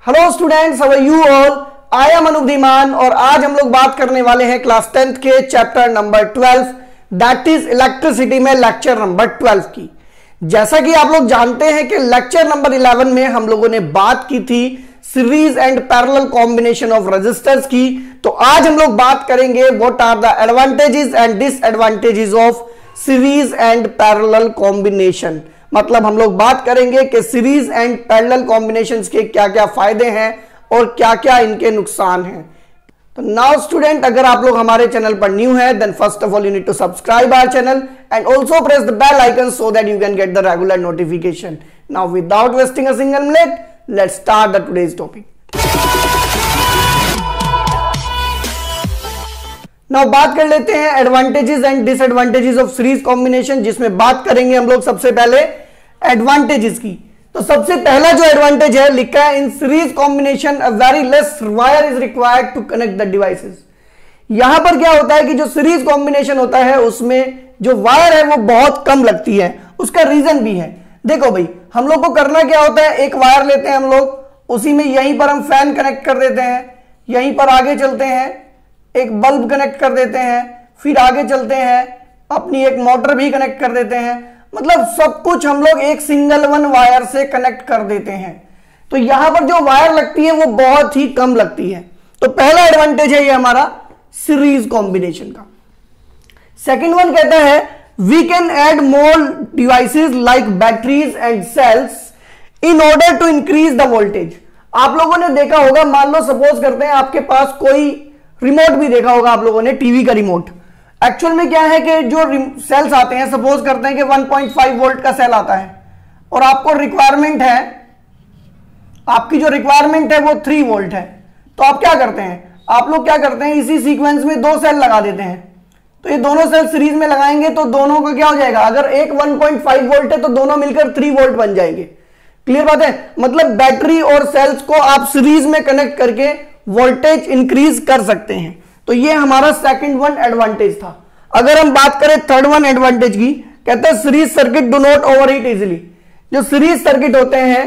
Hello students, how are you all? I am Anoop Dhiman और आज हम लोग बात करने वाले हैं क्लास 10th के chapter number 12 that is electricity में लेक्चर नंबर 12 की। जैसा कि आप लोग जानते हैं कि लेक्चर नंबर 11 में हम लोगों ने बात की थी series and parallel combination of resistors की, तो आज हम लोग बात करेंगे what are the advantages and disadvantages of series and parallel combination. मतलब हम लोग बात करेंगे कि सीरीज एंड पैरेलल कॉम्बिनेशंस के क्या क्या फायदे हैं और क्या क्या इनके नुकसान हैं। तो नाउ स्टूडेंट, अगर आप लोग हमारे चैनल पर न्यू है then first of all you need to subscribe our channel and also press the bell icon so that you can get the regular notification. Now without wasting a single minute, let's start the today's topic. Now बात कर लेते हैं advantages and disadvantages of series combination, जिसमें बात करेंगे हम लोग सबसे पहले एडवांटेजेस की। तो सबसे पहला जो एडवांटेज है लिखा है in series combination a very less wire is required to connect the devices. यहां पर क्या होता है कि जो सीरीज कॉम्बिनेशन होता है उसमें जो वायर है वो बहुत कम लगती है। उसका रीजन भी है, देखो भाई, हम लोग को करना क्या होता है, एक वायर लेते हैं हम लोग, उसी में यहीं पर हम फैन कनेक्ट कर देते हैं, यहीं पर आगे चलते हैं एक बल्ब कनेक्ट कर देते हैं, फिर आगे चलते हैं अपनी एक मोटर भी कनेक्ट कर देते हैं। मतलब सब कुछ हम लोग एक सिंगल वन वायर से कनेक्ट कर देते हैं। तो यहां पर जो वायर लगती है वो बहुत ही कम लगती है। तो पहला एडवांटेज है ये हमारा सीरीज कॉम्बिनेशन का। सेकंड वन कहता है we can add more devices like batteries and cells in order to increase the voltage. आप लोगों ने देखा होगा, मान लो सपोज करते हैं आपके पास कोई रिमोट भी देखा होगा आप लोगों ने, टीवी का रिमोट। एक्चुअल में क्या है कि जो सेल्स आते हैं, सपोज करते हैं कि 1.5 वोल्ट का सेल आता है और आपको रिक्वायरमेंट है, आपकी जो रिक्वायरमेंट है वो 3 वोल्ट है। तो आप क्या करते हैं, आप लोग क्या करते हैं, इसी सीक्वेंस में 2 सेल लगा देते हैं। तो ये दोनों सेल सीरीज में लगाएंगे तो दोनों का क्या हो जाएगा, अगर एक 1.5 वोल्ट है तो दोनों मिलकर 3 वोल्ट बन जाएंगे। क्लियर बात है? मतलब बैटरी और सेल्स को आप सीरीज में कनेक्ट करके वोल्टेज इंक्रीज कर सकते हैं। तो ये हमारा सेकंड वन एडवांटेज था। अगर हम बात करें थर्ड वन एडवांटेज की, कहते हैं series circuit do not overheat easily. जो सीरीज सर्किट होते हैं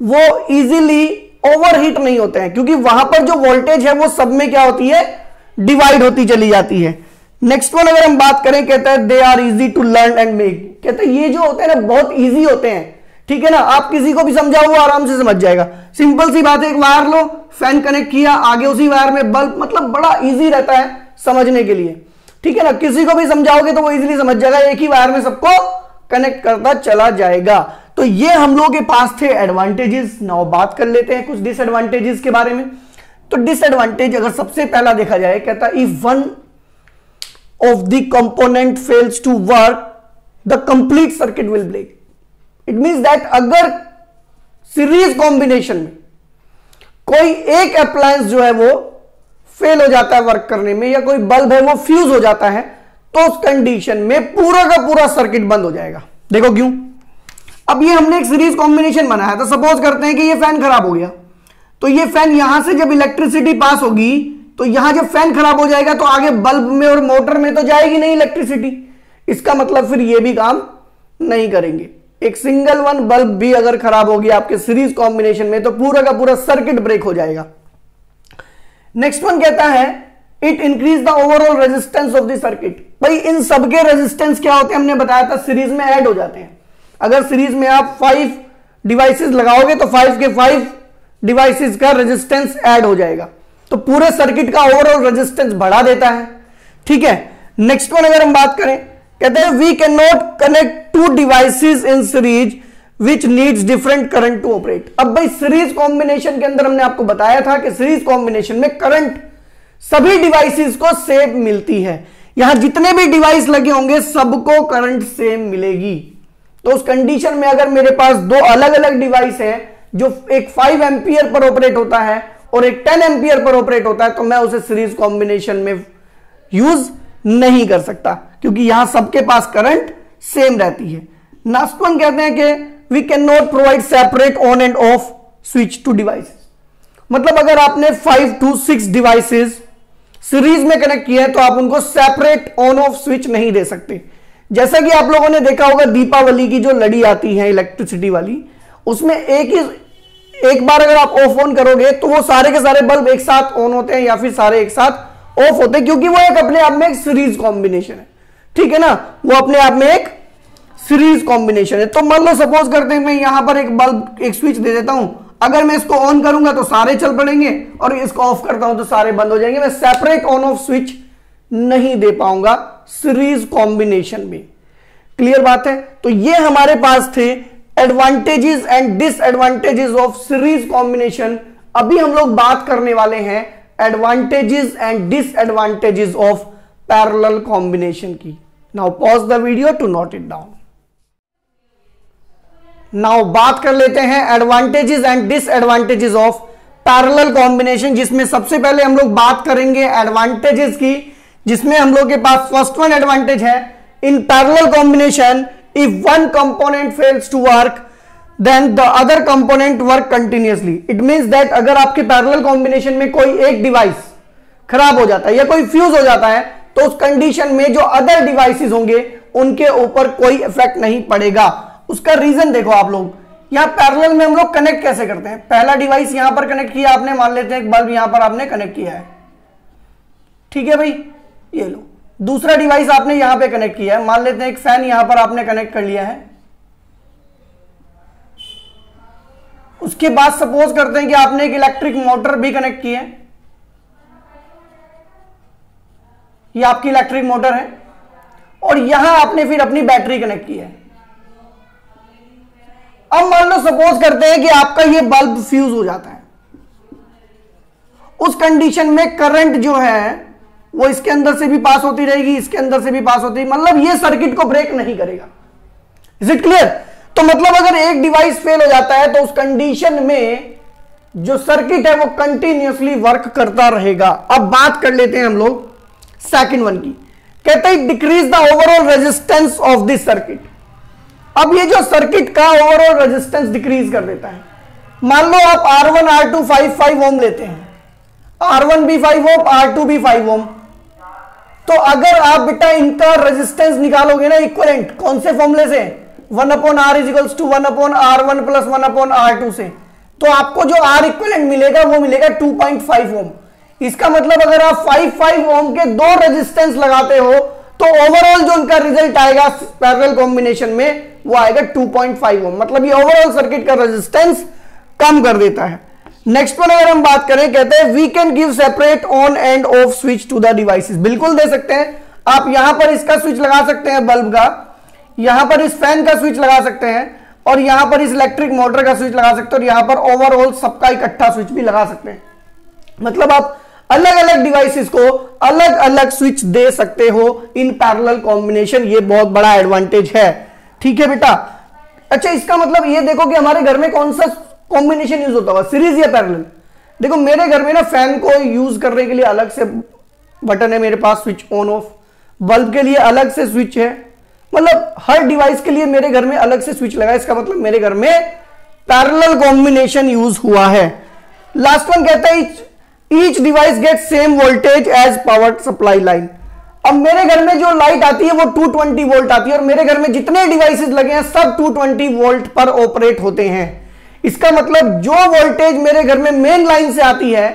वो इजीली ओवरहीट नहीं होते हैं, क्योंकि वहां पर जो वोल्टेज है वो सब में क्या होती है, डिवाइड होती चली जाती है। नेक्स्ट वन अगर हम बात करें, कहते हैं they are easy to learn and make. कहते हैं ये जो होते हैं ना बहुत इजी होते हैं, ठीक है ना, आप किसी को भी समझाओ वो आराम से समझ जाएगा। सिंपल सी बात है, एक वायर लो, फैन कनेक्ट किया, आगे उसी वायर में बल्ब, मतलब बड़ा इजी रहता है समझने के लिए, ठीक है ना। किसी को भी समझाओगे तो वो इजीली समझ जाएगा, एक ही वायर में सबको कनेक्ट करता चला जाएगा। तो ये हम लोगों के पास थे एडवांटेजेस। नाउ बात कर लेते हैं कुछ डिसएडवांटेजेस के बारे में। तो डिसएडवांटेज अगर सबसे पहला देखा जाए, कहता है if one of the component fails to work the complete circuit will break. It means that अगर सीरीज कॉम्बिनेशन में कोई एक अप्लायंस जो है वो फेल हो जाता है वर्क करने में, या कोई बल्ब है वो फ्यूज हो जाता है, तो उस कंडीशन में पूरा का पूरा सर्किट बंद हो जाएगा। देखो क्यों? अब ये हमने एक सीरीज कॉम्बिनेशन बनाया था, सपोज करते हैं कि ये फैन खराब हो गया, तो ये फैन यहां से जब इलेक्ट्रिसिटी पास होगी तो यहां जब फैन खराब हो जाएगा तो आगे बल्ब में और मोटर में तो जाएगी नहीं इलेक्ट्रिसिटी। इसका मतलब फिर ये भी काम नहीं करेंगे। एक सिंगल वन बल्ब भी अगर खराब होगी आपके सीरीज कॉम्बिनेशन में तो पूरा का पूरा सर्किट ब्रेक हो जाएगा। नेक्स्ट वन कहता है it increase the overall resistance of the circuit. भाई इन सबके रेजिस्टेंस क्या होते हैं, हमने बताया था सीरीज में ऐड हो जाते हैं। अगर सीरीज में आप 5 डिवाइसेस लगाओगे तो 5 के 5 डिवाइसेस का रेजिस्टेंस ऐड हो जाएगा, तो पूरे सर्किट का ओवरऑल रेजिस्टेंस बढ़ा देता है, ठीक है। नेक्स्ट वन अगर हम बात करें, कहते हैं we can not connect 2 devices in series which needs different current to operate. अब भाई सीरीज कॉम्बिनेशन के अंदर हमने आपको बताया था कि सीरीज कॉम्बिनेशन में करंट सभी डिवाइसेस को सेम मिलती है। यहां जितने भी डिवाइस लगे होंगे सबको करंट सेम मिलेगी। तो उस कंडीशन में अगर मेरे पास 2 अलग अलग डिवाइस है, जो एक 5 एम्पियर पर ऑपरेट होता है और एक 10 एम्पियर पर ऑपरेट होता है, तो मैं उसे सीरीज कॉम्बिनेशन में यूज नहीं कर सकता, क्योंकि यहां सबके पास करंट सेम रहती है। नेक्स्ट वन कहते हैं कि we can not provide separate on and off switch to devices. मतलब अगर आपने 5 to 6 डिवाइसेस सीरीज में कनेक्ट किए हैं तो आप उनको सेपरेट ऑन ऑफ स्विच नहीं दे सकते। जैसा कि आप लोगों ने देखा होगा दीपावली की जो लड़ी आती है इलेक्ट्रिसिटी वाली, उसमें एक ही एक बार अगर आप ऑफ ऑन करोगे तो वो सारे के सारे बल्ब एक साथ ऑन होते हैं या फिर सारे एक साथ ऑफ होते हैं, क्योंकि वो एक अपने आप में एक सीरीज कॉम्बिनेशन है, ठीक है ना, वो अपने आप में एक सीरीज कॉम्बिनेशन है। तो मान लो सपोज करते हैं मैं यहां पर एक बल्ब एक स्विच दे देता हूं, अगर मैं इसको ऑन करूंगा तो सारे चल पड़ेंगे और इसको ऑफ करता हूं तो सारे बंद हो जाएंगे। मैं सेपरेट ऑन ऑफ स्विच नहीं दे पाऊंगा सीरीज कॉम्बिनेशन में। क्लियर बात है? तो ये हमारे पास थे advantages and disadvantages of series combination. अभी हम लोग बात करने वाले हैं advantages and disadvantages of parallel combination की। Now pause the video to note it down. Now बात कर लेते हैं advantages and disadvantages of parallel combination, जिसमें सबसे पहले हम लोग बात करेंगे एडवांटेजेस की, जिसमें हम लोग के पास फर्स्ट वन एडवांटेज है in parallel combination if one component fails to work then the other component work continuously. It means that अगर आपके पैरेलल कॉम्बिनेशन में कोई एक डिवाइस खराब हो जाता है या कोई फ्यूज हो जाता है तो उस कंडीशन में जो अदर डिवाइसेस होंगे उनके ऊपर कोई इफेक्ट नहीं पड़ेगा। उसका रीजन देखो आप लोग, यहां पैरेलल में हम लोग कनेक्ट कैसे करते हैं। पहला डिवाइस यहां पर कनेक्ट किया आपने, मान लेते हैं एक बल्ब यहां पर आपने कनेक्ट किया है, ठीक है भाई, ये लो। दूसरा डिवाइस आपने यहां पे कनेक्ट किया है, मान लेते हैं एक फैन यहां पर आपने कनेक्ट कर लिया है। उसके बाद सपोज करते हैं कि आपने एक इलेक्ट्रिक मोटर भी कनेक्ट की है, ये आपकी इलेक्ट्रिक मोटर है, और यहां आपने फिर अपनी बैटरी कनेक्ट की है। अब मान लो सपोज करते हैं कि आपका ये बल्ब फ्यूज हो जाता है, उस कंडीशन में करंट जो है वो इसके अंदर से भी पास होती रहेगी, इसके अंदर से भी पास होती, मतलब ये सर्किट को ब्रेक नहीं करेगा। Is it clear? तो मतलब अगर एक डिवाइस फेल हो जाता है तो उस कंडीशन में जो सर्किट है वो कंटिन्यूअसली वर्क करता रहेगा। अब बात कर लेते हैं हम लोग सेकंड वन की, कहते हैं decrease the overall resistance of this circuit. अब ये जो सर्किट का ओवरऑल रेजिस्टेंस डिक्रीज कर देता है। मान लो आप R1 R2 5 ओम लेते हैं, R1 भी 5 ओम R2 भी 5 ओम, तो अगर आप बेटा इनका रेजिस्टेंस निकालोगे ना इक्विवेलेंट, कौन से फॉर्मूले से, 1/R equals to 1/R1 plus 1/R2 से, तो आपको जो R इक्विवेलेंट मिलेगा वो मिलेगा 2.5 ओम। इसका मतलब अगर आप 5 ओम के दो रेजिस्टेंस लगाते हो तो ओवरऑल जो उनका रिजल्ट आएगा पैरेलल कॉम्बिनेशन में वो आएगा 2.5 ओम। मतलब ये ओवरऑल सर्किट का रेजिस्टेंस कम कर देता है। नेक्स्ट वन अगर हम बात करें, कहते हैं we can give separate on and off switch to the devices. बिल्कुल दे सकते हैं, आप यहां पर इसका स्विच लगा सकते हैं बल्ब का, यहां पर इस फैन का स्विच लगा सकते हैं, और यहां पर इस इलेक्ट्रिक मोटर का स्विच लगा सकते हैं, और यहां पर ओवरऑल सबका इकट्ठा स्विच भी लगा सकते हैं। मतलब आप अलग अलग डिवाइसेस को अलग अलग स्विच दे सकते हो इन पैरेलल कॉम्बिनेशन। ये बहुत बड़ा एडवांटेज है, ठीक है बेटा। अच्छा, इसका मतलब ये देखो कि हमारे घर में कौन सा कॉम्बिनेशन यूज होता होगा, सीरीज या पैरेलल। देखो मेरे घर में ना फैन को यूज करने के लिए अलग से बटन है मेरे पास, स्विच ऑन ऑफ, बल्ब के लिए अलग से स्विच है, मतलब हर डिवाइस के लिए मेरे घर में अलग से स्विच लगा है। इसका मतलब मेरे घर में पैरेलल कॉम्बिनेशन यूज हुआ है। लास्ट वन कहता है each device get same voltage as power supply line. अब मेरे घर में जो लाइट आती है वो 220 वोल्ट आती है, और मेरे घर में जितने डिवाइसेस लगे हैं सब 220 वोल्ट पर ऑपरेट होते हैं। इसका मतलब जो वोल्टेज मेरे घर में मेन लाइन से आती है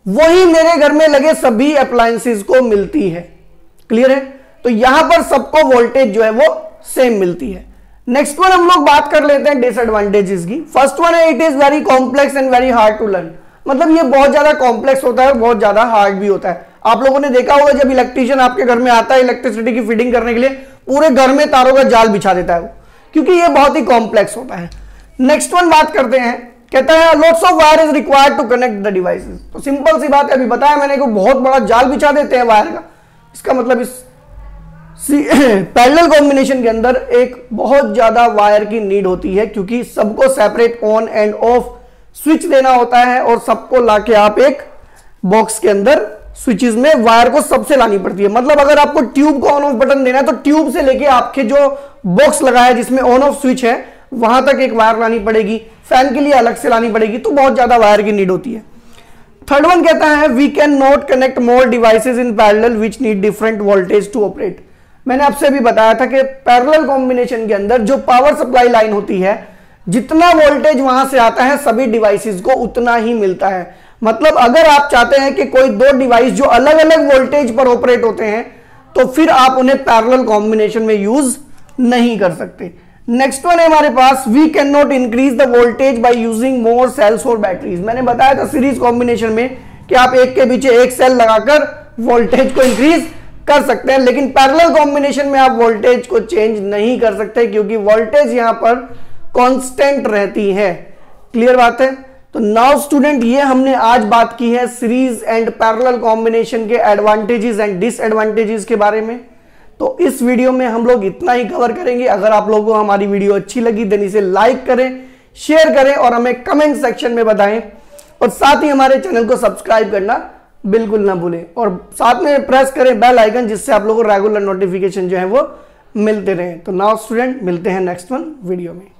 वही मेरे घर में लगे सभी अप्लायंसेस को मिलती है। क्लियर है? तो यहां पर सबको वोल्टेज जो है वो सेम मिलती है। नेक्स्ट वन हम लोग बात कर लेते हैं डिसएडवांटेजेस की। फर्स्ट वन है it is very complex and very hard to learn. मतलब ये बहुत ज्यादा कॉम्प्लेक्स होता है, बहुत ज्यादा हार्ड भी होता है। आप लोगों ने देखा होगा जब इलेक्ट्रीशियन आपके घर में आता है इलेक्ट्रिसिटी की फिटिंग करने के लिए, पूरे घर में तारों का जाल बिछा देता है वो, क्योंकि ये बहुत ही कॉम्प्लेक्स होता है। नेक्स्ट वन बात करते हैं, कहता है lots of wire is required to connect the devices. तो सिंपल सी बात है, अभी बताया मैंने को बहुत बड़ा जाल बिछा देते हैं वायर का। इसका मतलब इस पैरेलल कॉम्बिनेशन के अंदर एक बहुत ज्यादा वायर की नीड होती है, क्योंकि सबको separate on and off switch देना होता है, और सबको लाके आप एक बॉक्स के अंदर स्विचेस में वायर को सबसे लानी पड़ती है। मतलब अगर आपको ट्यूब को ऑन ऑफ बटन देना है तो ट्यूब से लेके आपके जो बॉक्स लगा है जिसमें ऑन ऑफ स्विच है वहां तक एक वायर लानी पड़ेगी, फैन के लिए अलग से लानी पड़ेगी, तो बहुत ज्यादा वायर की नीड होती है। थर्ड वन कहता है we can not connect more devices in parallel which need different voltage to operate. मैंने आपसे भी बताया था कि पैरेलल कॉम्बिनेशन के अंदर जो पावर सप्लाई लाइन होती है जितना वोल्टेज वहां से आता है सभी डिवाइसेस को उतना ही मिलता है। मतलब अगर आप चाहते हैं कि कोई दो डिवाइस जो अलग अलग वोल्टेज पर ऑपरेट होते हैं तो फिर आप उन्हें पैरेलल कॉम्बिनेशन में यूज नहीं कर सकते। नेक्स्ट वन है हमारे पास, we can not increase the voltage by using more cells और बैटरीज। मैंने बताया था सीरीज कॉम्बिनेशन में कि आप एक के पीछे एक सेल लगाकर वोल्टेज को इंक्रीज कर सकते हैं, लेकिन पैरेलल कॉम्बिनेशन में आप वोल्टेज को चेंज नहीं कर सकते क्योंकि वोल्टेज यहां पर कांस्टेंट रहती है। क्लियर बात है? तो नाउ स्टूडेंट, ये हमने आज बात की है सीरीज एंड पैरेलल कॉम्बिनेशन के एडवांटेजेस एंड डिसएडवांटेजेस के बारे में। तो इस वीडियो में हम लोग इतना ही कवर करेंगे। अगर आप लोगों को हमारी वीडियो अच्छी लगी देन इसे लाइक करें, शेयर करें और हमें कमेंट सेक्शन में बताएं, और साथ ही हमारे चैनल को सब्सक्राइब करना बिल्कुल ना भूलें, और साथ में प्रेस करें बेल आइकन जिससे आप लोगों को रेगुलर नोटिफिकेशन जो है वो मिलते रहें। तो नाउ स्टूडेंट, मिलते हैं नेक्स्ट वन वीडियो में।